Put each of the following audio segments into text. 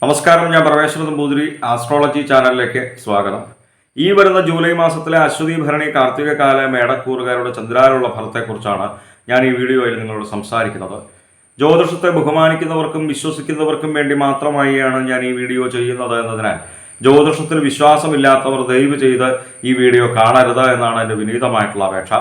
നമസ്കാരം, ഞാൻ പരമേശ്വര നമ്പൂതിരി. ആസ്ട്രോളജി ചാനലിലേക്ക് സ്വാഗതം. ഈ വരുന്ന ജൂലൈ മാസത്തിലെ അശ്വതി ഭരണി കാർത്തിക കാല മേടക്കൂറുകാരുടെ ചന്ദ്രാനുള്ള ഫലത്തെക്കുറിച്ചാണ് ഞാൻ ഈ വീഡിയോയിൽ നിങ്ങളോട് സംസാരിക്കുന്നത്. ജ്യോതിഷത്തെ ബഹുമാനിക്കുന്നവർക്കും വിശ്വസിക്കുന്നവർക്കും വേണ്ടി മാത്രമായാണ് ഞാൻ ഈ വീഡിയോ ചെയ്യുന്നത് എന്നതിനാൽ ജ്യോതിഷത്തിൽ വിശ്വാസമില്ലാത്തവർ ദയവ് ചെയ്ത് ഈ വീഡിയോ കാണരുത് എന്നാണ് എൻ്റെ വിനീതമായിട്ടുള്ള അപേക്ഷ.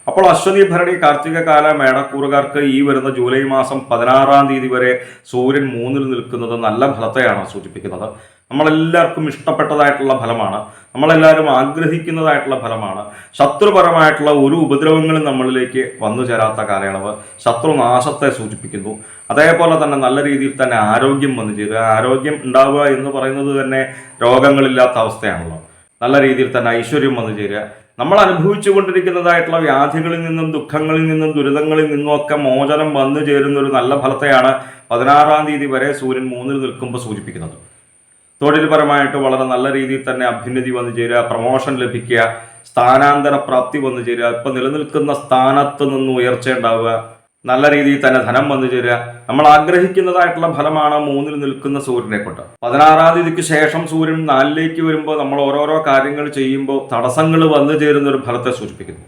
അപ്പോൾ അശ്വതി ഭരണി കാർത്തിക കാല മേടക്കൂറുകാർക്ക് ഈ വരുന്ന ജൂലൈ മാസം 16-ാം തീയതി വരെ സൂര്യൻ 3-ൽ നിൽക്കുന്നത് നല്ല ഫലത്തെയാണ് സൂചിപ്പിക്കുന്നത്. നമ്മളെല്ലാവർക്കും ഇഷ്ടപ്പെട്ടതായിട്ടുള്ള ഫലമാണ്, നമ്മളെല്ലാവരും ആഗ്രഹിക്കുന്നതായിട്ടുള്ള ഫലമാണ്. ശത്രുപരമായിട്ടുള്ള ഒരു ഉപദ്രവങ്ങളും നമ്മളിലേക്ക് വന്നു ചേരാത്ത കാലയളവ്, ശത്രുനാശത്തെ സൂചിപ്പിക്കുന്നു. അതേപോലെ തന്നെ നല്ല രീതിയിൽ തന്നെ ആരോഗ്യം വന്നു ചേരുക. ആരോഗ്യം ഉണ്ടാവുക എന്ന് പറയുന്നത് തന്നെ രോഗങ്ങളില്ലാത്ത അവസ്ഥയാണല്ലോ. നല്ല രീതിയിൽ തന്നെ ഐശ്വര്യം വന്നു ചേരുക. നമ്മൾ അനുഭവിച്ചു കൊണ്ടിരിക്കുന്നതായിട്ടുള്ള വ്യാധികളിൽ നിന്നും ദുഃഖങ്ങളിൽ നിന്നും ദുരിതങ്ങളിൽ നിന്നുമൊക്കെ മോചനം വന്നു ചേരുന്ന ഒരു നല്ല ഫലത്തെയാണ് 16-ാം തീയതി വരെ സൂര്യൻ 3-ൽ നിൽക്കുമ്പോൾ സൂചിപ്പിക്കുന്നത്. തൊഴിൽപരമായിട്ട് വളരെ നല്ല രീതിയിൽ തന്നെ അഭ്യുന്നതി വന്നു ചേരുക, പ്രമോഷൻ ലഭിക്കുക, സ്ഥാനാന്തര പ്രാപ്തി വന്നു ചേരുക, ഇപ്പം നിലനിൽക്കുന്ന സ്ഥാനത്ത് നിന്ന് ഉയർച്ച ഉണ്ടാവുക, നല്ല രീതിയിൽ തന്നെ ധനം വന്നു ചേരുക. നമ്മൾ ആഗ്രഹിക്കുന്നതായിട്ടുള്ള ഫലമാണ് 3-ൽ നിൽക്കുന്ന സൂര്യനെ കൊണ്ട്. 16-ാം തീയതിക്ക് ശേഷം സൂര്യൻ 4-ലേക്ക് വരുമ്പോൾ നമ്മൾ ഓരോരോ കാര്യങ്ങൾ ചെയ്യുമ്പോൾ തടസ്സങ്ങൾ വന്നു ചേരുന്ന ഒരു ഫലത്തെ സൂചിപ്പിക്കുന്നു.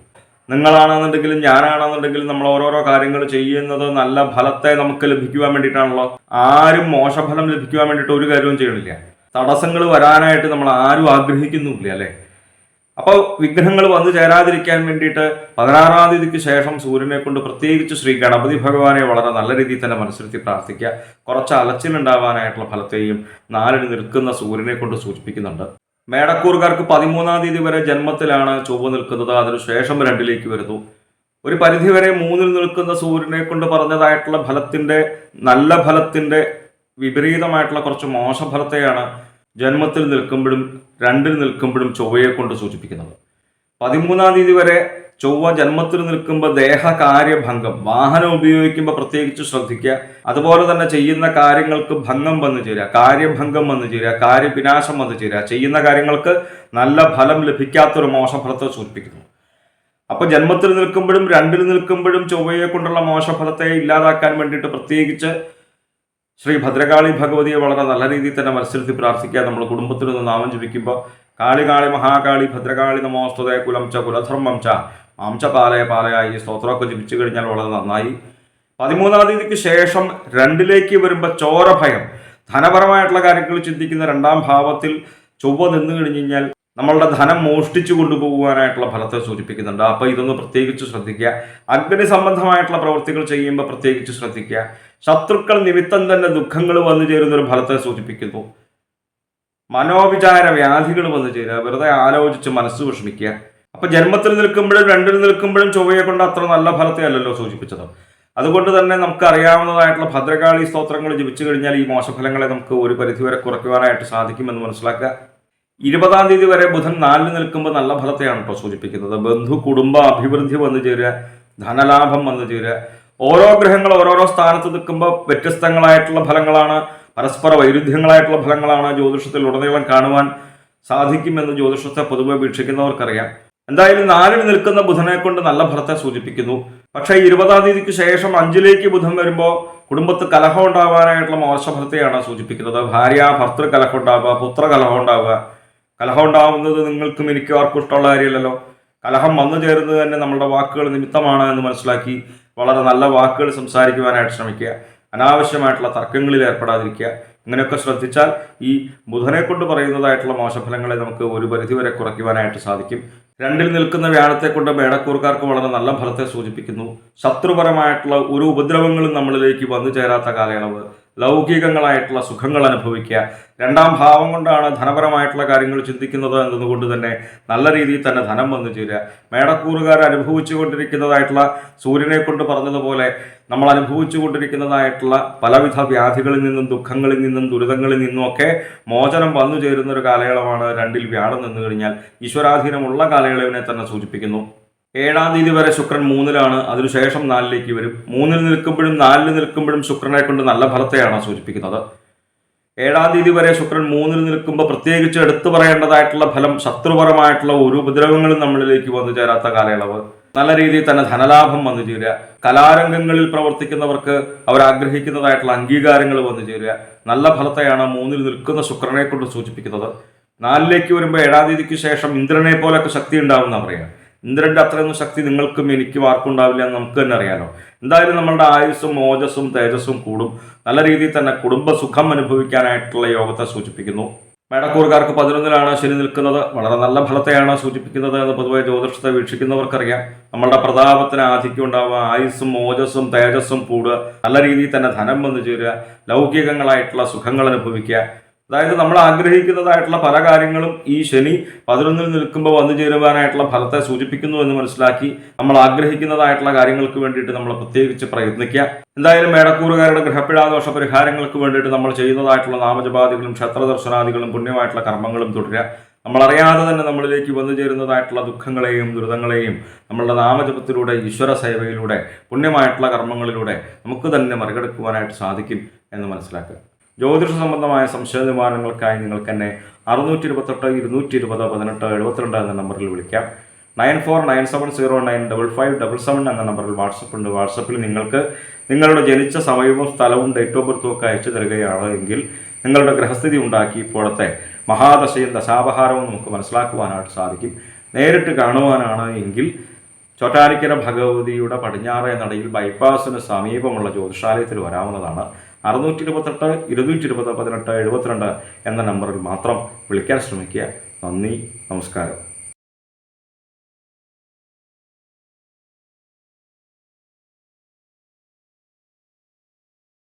നിങ്ങളാണെന്നുണ്ടെങ്കിലും ഞാനാണെന്നുണ്ടെങ്കിലും നമ്മൾ ഓരോരോ കാര്യങ്ങൾ ചെയ്യുന്നത് നല്ല ഫലത്തെ നമുക്ക് ലഭിക്കുവാൻ വേണ്ടിയിട്ടാണല്ലോ. ആരും മോശഫലം ലഭിക്കുവാൻ വേണ്ടിയിട്ട് ഒരു കാര്യവും ചെയ്യണില്ല. തടസ്സങ്ങൾ വരാനായിട്ട് നമ്മൾ ആരും ആഗ്രഹിക്കുന്നുമില്ല, അല്ലേ? അപ്പോൾ വിഗ്രഹങ്ങൾ വന്നു ചേരാതിരിക്കാൻ വേണ്ടിയിട്ട് 16-ാം തീയതിക്ക് ശേഷം സൂര്യനെ കൊണ്ട് പ്രത്യേകിച്ച് ശ്രീ ഗണപതി ഭഗവാനെ വളരെ നല്ല രീതിയിൽ തന്നെ മനസ്സിരുത്തി പ്രാർത്ഥിക്കുക. കുറച്ച് അലച്ചിലുണ്ടാവാനായിട്ടുള്ള ഫലത്തെയും 4-ൽ നിൽക്കുന്ന സൂര്യനെ കൊണ്ട് സൂചിപ്പിക്കുന്നുണ്ട്. മേടക്കൂറുകാർക്ക് 13-ാം തീയതി വരെ ജന്മത്തിലാണ് ചൊവ്വ നിൽക്കുന്നത്. അതിനുശേഷം 2-ലേക്ക് വരുന്നു. ഒരു പരിധിവരെ 3-ൽ നിൽക്കുന്ന സൂര്യനെ കൊണ്ട് പറഞ്ഞതായിട്ടുള്ള ഫലത്തിൻ്റെ നല്ല ഫലത്തിൻ്റെ വിപരീതമായിട്ടുള്ള കുറച്ച് മോശഫലത്തെയാണ് ജന്മത്തിൽ നിൽക്കുമ്പോഴും 2-ൽ നിൽക്കുമ്പോഴും ചൊവ്വയെ കൊണ്ട് സൂചിപ്പിക്കുന്നത്. 13-ാം തീയതി വരെ ചൊവ്വ ജന്മത്തിൽ നിൽക്കുമ്പോൾ ദേഹകാര്യഭംഗം, വാഹനം ഉപയോഗിക്കുമ്പോൾ പ്രത്യേകിച്ച് ശ്രദ്ധിക്കുക. അതുപോലെ തന്നെ ചെയ്യുന്ന കാര്യങ്ങൾക്ക് ഭംഗം വന്നു ചേരുക, കാര്യഭംഗം വന്നു ചേരുക, കാര്യവിനാശം വന്നു ചേരുക, ചെയ്യുന്ന കാര്യങ്ങൾക്ക് നല്ല ഫലം ലഭിക്കാത്തൊരു മോശഫലത്തെ സൂചിപ്പിക്കുന്നു. അപ്പോൾ ജന്മത്തിൽ നിൽക്കുമ്പോഴും 2-ൽ നിൽക്കുമ്പോഴും ചൊവ്വയെ കൊണ്ടുള്ള മോശഫലത്തെ ഇല്ലാതാക്കാൻ വേണ്ടിയിട്ട് പ്രത്യേകിച്ച് ശ്രീ ഭദ്രകാളി ഭഗവതിയെ വളരെ നല്ല രീതിയിൽ തന്നെ മനസ്സിരുത്തി പ്രാർത്ഥിക്കുക. നമ്മൾ കുടുംബത്തിൽ നിന്ന് നാമം ജപിക്കുമ്പോൾ കാളി കാളി മഹാകാളി ഭദ്രകാളി നമോസ്തുതേ കുലം ച കുലധർമ്മം ച മാംച പാലയ പാലയ ഈ സ്തോത്രമൊക്കെ ജപിച്ചു കഴിഞ്ഞാൽ വളരെ നന്നായി. 13-ാം തീയതിക്ക് ശേഷം 2-ലേക്ക് വരുമ്പോൾ ചോരഭയം, ധനപരമായിട്ടുള്ള കാര്യങ്ങൾ ചിന്തിക്കുന്ന 2-ാം ഭാവത്തിൽ ചൊവ്വ നിന്നു കഴിഞ്ഞു കഴിഞ്ഞാൽ നമ്മളുടെ ധനം മോഷ്ടിച്ചു കൊണ്ടുപോകുവാനായിട്ടുള്ള ഫലത്തെ സൂചിപ്പിക്കുന്നുണ്ട്. അപ്പോൾ ഇതൊന്ന് പ്രത്യേകിച്ച് ശ്രദ്ധിക്കുക. അഗ്നി സംബന്ധമായിട്ടുള്ള പ്രവൃത്തികൾ ചെയ്യുമ്പോൾ പ്രത്യേകിച്ച് ശ്രദ്ധിക്കുക. ശത്രുക്കൾ നിമിത്തം തന്നെ ദുഃഖങ്ങൾ വന്നു ചേരുന്ന ഒരു ഫലത്തെ സൂചിപ്പിക്കുന്നു. മനോവിചാര വ്യാധികൾ വന്നു ചേരുക, വെറുതെ ആലോചിച്ച് മനസ്സ് വിഷമിക്കുക. അപ്പൊ ജന്മത്തിൽ നിൽക്കുമ്പോഴും 2-ൽ നിൽക്കുമ്പോഴും ചൊവ്വയെ കൊണ്ട് അത്ര നല്ല ഫലത്തെ അല്ലല്ലോ സൂചിപ്പിച്ചത്. അതുകൊണ്ട് തന്നെ നമുക്ക് അറിയാവുന്നതായിട്ടുള്ള ഭദ്രകാളി സ്തോത്രങ്ങൾ ജപിച്ചു കഴിഞ്ഞാൽ ഈ മോശഫലങ്ങളെ നമുക്ക് ഒരു പരിധിവരെ കുറയ്ക്കുവാനായിട്ട് സാധിക്കുമെന്ന് മനസ്സിലാക്കുക. 20-ാം തീയതി വരെ ബുധൻ 4-ൽ നിൽക്കുമ്പോൾ നല്ല ഫലത്തെയാണ് കേട്ടോ സൂചിപ്പിക്കുന്നത്. ബന്ധു കുടുംബ അഭിവൃദ്ധി വന്നു ചേരുക, ധനലാഭം വന്നു ചേരുക. ഓരോ ഗ്രഹങ്ങൾ ഓരോരോ സ്ഥാനത്ത് നിൽക്കുമ്പോൾ വ്യത്യസ്തങ്ങളായിട്ടുള്ള ഫലങ്ങളാണ്, പരസ്പര വൈരുദ്ധ്യങ്ങളായിട്ടുള്ള ഫലങ്ങളാണ് ജ്യോതിഷത്തിൽ ഉടനീളം കാണുവാൻ സാധിക്കുമെന്ന് ജ്യോതിഷത്തെ പൊതുവെ വീക്ഷിക്കുന്നവർക്കറിയാം. എന്തായാലും 4-ൽ നിൽക്കുന്ന ബുധനെ കൊണ്ട് നല്ല ഫലത്തെ സൂചിപ്പിക്കുന്നു. പക്ഷേ 20-ാം തീയതിക്ക് ശേഷം 5-ലേക്ക് ബുധൻ വരുമ്പോൾ കുടുംബത്ത് കലഹം ഉണ്ടാവാനായിട്ടുള്ള മോശഫലത്തെയാണ് സൂചിപ്പിക്കുന്നത്. ഭാര്യ ഭർത്തൃ കലഹം ഉണ്ടാവുക, പുത്ര കലഹം ഉണ്ടാവുക. കലഹം ഉണ്ടാവുന്നത് നിങ്ങൾക്കും എനിക്കും ആർക്കും ഇഷ്ടമുള്ള കാര്യമല്ലല്ലോ. കലഹം വന്നു ചേരുന്നത് തന്നെ നമ്മളുടെ വാക്കുകൾ നിമിത്തമാണ് എന്ന് മനസ്സിലാക്കി വളരെ നല്ല വാക്കുകൾ സംസാരിക്കുവാനായിട്ട് ശ്രമിക്കുക. അനാവശ്യമായിട്ടുള്ള തർക്കങ്ങളിൽ ഏർപ്പെടാതിരിക്കുക. ഇങ്ങനെയൊക്കെ ശ്രദ്ധിച്ചാൽ ഈ ബുധനെ കൊണ്ട് പറയുന്നതായിട്ടുള്ള മോശഫലങ്ങളെ നമുക്ക് ഒരു പരിധിവരെ കുറയ്ക്കുവാനായിട്ട് സാധിക്കും. 2-ൽ നിൽക്കുന്ന വ്യാഴത്തെ കൊണ്ട് മേടക്കൂറുകാർക്ക് വളരെ നല്ല ഫലത്തെ സൂചിപ്പിക്കുന്നു. ശത്രുപരമായിട്ടുള്ള ഒരു ഉപദ്രവങ്ങളും നമ്മളിലേക്ക് വന്നു ചേരാത്ത കാലയളവ്, ലൗകികങ്ങളായിട്ടുള്ള സുഖങ്ങൾ അനുഭവിക്കുക. 2-ാം ഭാവം കൊണ്ടാണ് ധനപരമായിട്ടുള്ള കാര്യങ്ങൾ ചിന്തിക്കുന്നത് എന്നതുകൊണ്ട് തന്നെ നല്ല രീതിയിൽ തന്നെ ധനം വന്നു ചേരുക. മേടക്കൂറുകാർ അനുഭവിച്ചു കൊണ്ടിരിക്കുന്നതായിട്ടുള്ള സൂര്യനെ കൊണ്ട് പറഞ്ഞതുപോലെ നമ്മൾ അനുഭവിച്ചു കൊണ്ടിരിക്കുന്നതായിട്ടുള്ള പലവിധ വ്യാധികളിൽ നിന്നും ദുഃഖങ്ങളിൽ നിന്നും ദുരിതങ്ങളിൽ നിന്നുമൊക്കെ മോചനം വന്നു ചേരുന്ന ഒരു കാലയളവാണ് 2-ൽ വ്യാഴം നിന്നു കഴിഞ്ഞാൽ. ഈശ്വരാധീനമുള്ള കാലയളവിനെ തന്നെ സൂചിപ്പിക്കുന്നു. 7-ാം തീയതി വരെ ശുക്രൻ 3-ലാണ്, അതിനുശേഷം 4-ലേക്ക് വരും. 3-ൽ നിൽക്കുമ്പോഴും 4-ൽ നിൽക്കുമ്പോഴും ശുക്രനെ കൊണ്ട് നല്ല ഫലത്തെയാണ് സൂചിപ്പിക്കുന്നത്. 7-ാം തീയതി വരെ ശുക്രൻ 3-ൽ നിൽക്കുമ്പോൾ പ്രത്യേകിച്ച് എടുത്തു പറയേണ്ടതായിട്ടുള്ള ഫലം ശത്രുപരമായിട്ടുള്ള ഒരു ഉപദ്രവങ്ങളും നമ്മളിലേക്ക് വന്നു ചേരാത്ത കാലയളവ്, നല്ല രീതിയിൽ തന്നെ ധനലാഭം വന്നു ചേരുക, കലാരംഗങ്ങളിൽ പ്രവർത്തിക്കുന്നവർക്ക് അവരാഗ്രഹിക്കുന്നതായിട്ടുള്ള അംഗീകാരങ്ങൾ വന്നു ചേരുക. നല്ല ഫലത്തെയാണ് 3-ൽ നിൽക്കുന്ന ശുക്രനെ കൊണ്ട് സൂചിപ്പിക്കുന്നത്. 4ലേക്ക് വരുമ്പോൾ 7-ാം തീയതിക്ക് ശേഷം ഇന്ദ്രനെ പോലൊക്കെ ശക്തി ഉണ്ടാവുന്ന പറയാം. ഇന്ദ്രന്റെ അത്രയൊന്നും ശക്തി നിങ്ങൾക്കും എനിക്കും ആർക്കും ഉണ്ടാവില്ല എന്ന് നമുക്ക് തന്നെ അറിയാലോ. എന്തായാലും നമ്മളുടെ ആയുസ്സും ഓജസ്സും തേജസ്സും കൂടും. നല്ല രീതിയിൽ തന്നെ കുടുംബ സുഖം അനുഭവിക്കാനായിട്ടുള്ള യോഗത്തെ സൂചിപ്പിക്കുന്നു. മേടക്കൂറുകാർക്ക് 11-ലാണ് ശനി നിൽക്കുന്നത്. വളരെ നല്ല ഫലത്തെയാണ് സൂചിപ്പിക്കുന്നത് എന്ന് പൊതുവെ ജ്യോതിഷത്തെ വീക്ഷിക്കുന്നവർക്കറിയാം. നമ്മളുടെ പ്രതാപത്തിന് ആധിക്യം ഉണ്ടാവുക, ആയുസ്സും ഓജസ്സും തേജസ്സും കൂടുക, നല്ല രീതിയിൽ തന്നെ ധനം വന്നു ചേരുക, ലൗകികങ്ങളായിട്ടുള്ള സുഖങ്ങൾ അനുഭവിക്കുക. അതായത് നമ്മൾ ആഗ്രഹിക്കുന്നതായിട്ടുള്ള പല കാര്യങ്ങളും ഈ ശനി 11-ൽ നിൽക്കുമ്പോൾ വന്നു ചേരുവാനായിട്ടുള്ള ഫലത്തെ സൂചിപ്പിക്കുന്നു എന്ന് മനസ്സിലാക്കി നമ്മൾ ആഗ്രഹിക്കുന്നതായിട്ടുള്ള കാര്യങ്ങൾക്ക് വേണ്ടിയിട്ട് നമ്മൾ പ്രത്യേകിച്ച് പ്രയത്നിക്കുക. എന്തായാലും മേടക്കൂറുകാരുടെ ഗ്രഹപ്പിഴാദോഷ പരിഹാരങ്ങൾക്ക് വേണ്ടിയിട്ട് നമ്മൾ ചെയ്യുന്നതായിട്ടുള്ള നാമജപാദികളും ക്ഷേത്രദർശനാദികളും പുണ്യമായിട്ടുള്ള കർമ്മങ്ങളും തുടരുക. നമ്മളറിയാതെ തന്നെ നമ്മളിലേക്ക് വന്നു ചേരുന്നതായിട്ടുള്ള ദുഃഖങ്ങളെയും ദുരിതങ്ങളെയും നമ്മളുടെ നാമജപത്തിലൂടെ, ഈശ്വര സേവയിലൂടെ, പുണ്യമായിട്ടുള്ള കർമ്മങ്ങളിലൂടെ നമുക്ക് തന്നെ മറികടക്കുവാനായിട്ട് സാധിക്കും എന്ന് മനസ്സിലാക്കുക. ജ്യോതിഷ സംബന്ധമായ സംശയ നിവാരണങ്ങൾക്കായി നിങ്ങൾക്ക് എന്നെ 628 220 18 72 എന്ന നമ്പറിൽ വിളിക്കാം. 9497095577 എന്ന നമ്പറിൽ വാട്സപ്പ് ഉണ്ട്. വാട്സപ്പിൽ നിങ്ങൾക്ക് നിങ്ങളുടെ ജനിച്ച സമയവും സ്ഥലവും ഡേറ്റ് ഓഫ് ബർത്തും ഒക്കെ അയച്ചു തരികയാണ് എങ്കിൽ നിങ്ങളുടെ ഗ്രഹസ്ഥിതി ഉണ്ടാക്കി ഇപ്പോഴത്തെ മഹാദശയും ദശാപഹാരവും നമുക്ക് മനസ്സിലാക്കുവാനായിട്ട് സാധിക്കും. നേരിട്ട് കാണുവാനാണ് എങ്കിൽ ചോറ്റാനിക്കര ഭഗവതിയുടെ പടിഞ്ഞാറേ നടയിൽ ബൈപ്പാസിന് സമീപമുള്ള ജ്യോതിഷാലയത്തിൽ വരാവുന്നതാണ്. 628 220 18 72 എന്ന നമ്പറിൽ മാത്രം വിളിക്കാൻ ശ്രമിക്കുക. നന്ദി, നമസ്കാരം.